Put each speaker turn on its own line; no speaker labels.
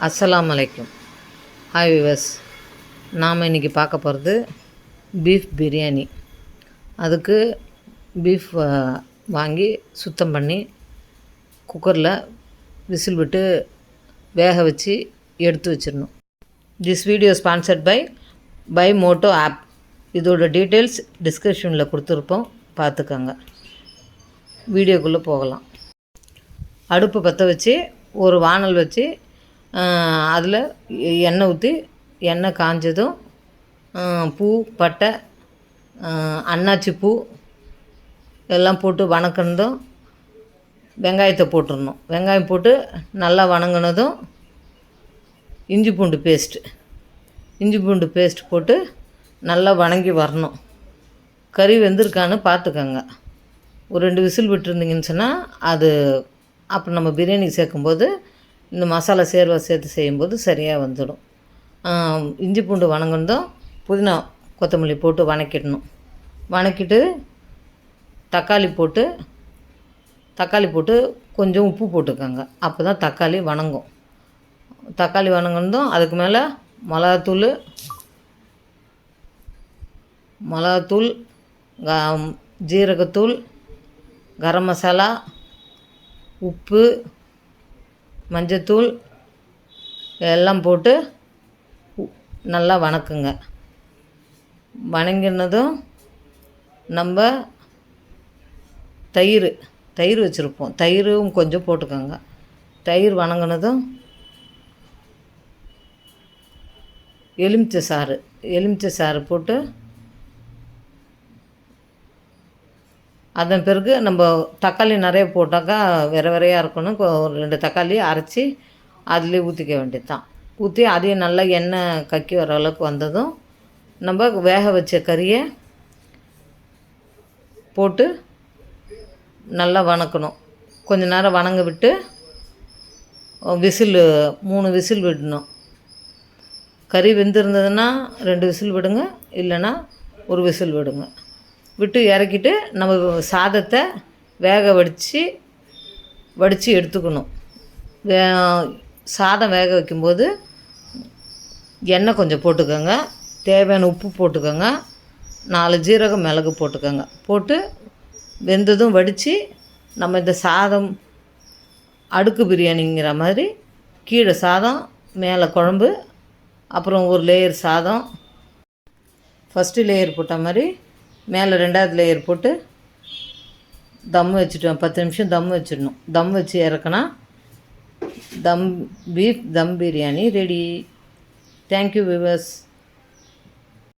அஸ்ஸலாமு அலைக்கும். Hi viewers, நாம் இன்றைக்கி பார்க்க போகிறது பீஃப் பிரியாணி. அதுக்கு பீஃப் வாங்கி சுத்தம் பண்ணி குக்கரில் விசில் விட்டு வேக வச்சு எடுத்து வச்சிடணும். This video sponsored by Moto app. இதோட டீட்டெயில்ஸ் டிஸ்கிரிப்ஷனில் கொடுத்துருப்போம், பார்த்துக்கோங்க. வீடியோக்குள்ளே போகலாம். அடுப்பு பற்ற வச்சு ஒரு வானல் வச்சு அதில் எண்ணெய் ஊற்றி எண்ணெய் காஞ்சதும் பூ, பட்டை, அன்னாச்சி பூ எல்லாம் போட்டு வணக்கினதும் வெங்காயத்தை போட்டுடணும். வெங்காயம் போட்டு நல்லா வணங்கினதும் இஞ்சி பூண்டு பேஸ்ட் போட்டு நல்லா வணங்கி வரணும். கறி வெந்திருக்கான்னு பார்த்துக்கோங்க. ஒரு 2 விசில் விட்டுருந்தீங்கன்னு சொன்னால் அது அப்புறம் நம்ம பிரியாணி சேர்க்கும்போது இந்த மசாலா சேர்த்து செய்யும்போது சரியாக வந்துடும். இஞ்சி பூண்டு வணங்கினதும் புதினா கொத்தமல்லி போட்டு வணக்கிடணும். வணக்கிட்டு தக்காளி போட்டு கொஞ்சம் உப்பு போட்டுக்கோங்க. அப்போ தான் தக்காளி வணங்கும். தக்காளி வணங்கினதும் அதுக்கு மேலே மிளகாத்தூள், ஜீரகத்தூள், கரம் மசாலா, உப்பு, மஞ்சத்தூள் எல்லாம் போட்டு நல்லா வணக்குங்க. வணங்கினதும் நம்ம தயிர் வச்சுருப்போம், தயிரும் கொஞ்சம் போட்டுக்கோங்க. தயிர் வணங்கினதும் எலுமிச்சை சாறு போட்டு அதன் பிறகு நம்ம தக்காளி நிறைய போட்டாக்கா விரையாக இருக்கணும். ஒரு 2 தக்காளி அரைச்சி அதுலேயே ஊற்றிக்க வேண்டியது தான். ஊற்றி அதையும் நல்லா எண்ணெய் கக்கி வர அளவுக்கு வந்ததும் நம்ம வேக வச்ச கறியை போட்டு நல்லா வணக்கணும். கொஞ்சம் நேரம் வணங்க விட்டு 3 விசில் விடணும். கறி வெந்திருந்ததுன்னா 2 விசில் விடுங்க, இல்லைன்னா 1 விசில் விடுங்க. விட்டு இறக்கிட்டு நம்ம சாதத்தை வேக வடித்து எடுத்துக்கணும். சாதம் வேக வைக்கும்போது எண்ணெய் கொஞ்சம் போட்டுக்கோங்க. தேவையான உப்பு போட்டுக்கோங்க. 4 ஜீரகம், மிளகு போட்டுக்கோங்க. போட்டு வெந்ததும் வடித்து நம்ம இந்த சாதம் அடுக்கு பிரியாணிங்கிற மாதிரி கீழே சாதம், மேலே குழம்பு, அப்புறம் ஒரு லேயர் சாதம், ஃபஸ்ட்டு லேயர் போட்ட மாதிரி மேலே 2வது லேயர் போட்டு தம் வச்சுட்டோம். 10 நிமிஷம் தம் வச்சிடணும். தம் வச்சு இறக்குனா பீஃப் தம் பிரியாணி ரெடி. Thank you viewers.